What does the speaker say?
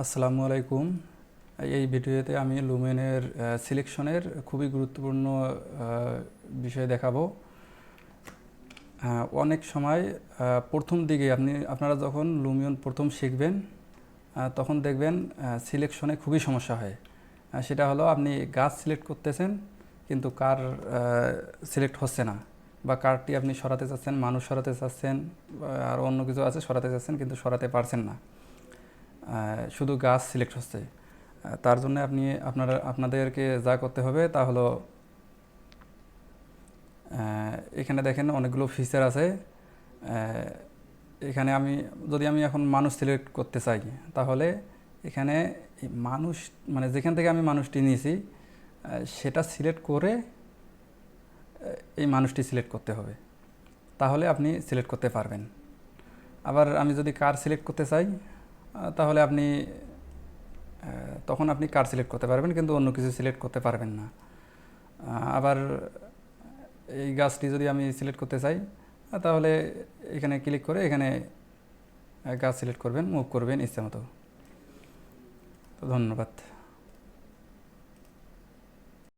আসসালামু আলাইকুম। এই ভিডিওতে আমি লুমেনের সিলেকশনের খুবই গুরুত্বপূর্ণ বিষয় দেখাবো। অনেক সময় প্রথম দিকে আপনারা যখন লুমিয়ন প্রথম শিখবেন তখন দেখবেন সিলেকশনে খুবই সমস্যা হয়। সেটা হলো আপনি গাছ সিলেক্ট করতেছেন কিন্তু কার সিলেক্ট হচ্ছে না, বা কারটি আপনি সরাতে চাচ্ছেন, মানুষ সরাতে চাচ্ছেন, আর অন্য কিছু আছে সরাতে চাচ্ছেন কিন্তু সরাতে পারছেন না, শুধু গাছ সিলেক্ট হচ্ছে। তার জন্য আপনাদেরকে যা করতে হবে তা হলো, এখানে দেখেন অনেকগুলো ফিচার আছে। এখানে যদি আমি এখন মানুষ সিলেক্ট করতে চাই, তাহলে এখানে মানুষ মানে যেখান থেকে আমি মানুষটি নিয়েছি সেটা সিলেক্ট করে এই মানুষটি সিলেক্ট করতে হবে, তাহলে আপনি সিলেক্ট করতে পারবেন। আবার আমি যদি কার সিলেক্ট করতে চাই তাহলে তখন আপনি কার সিলেক্ট করতে পারবেন কিন্তু অন্য কিছু সিলেক্ট করতে পারবেন না। আবার এই গাছটি যদি আমি সিলেক্ট করতে চাই তাহলে এখানে ক্লিক করে এখানে গাছ সিলেক্ট করবেন, মুভ করবেন ইচ্ছা মতো। তো ধন্যবাদ।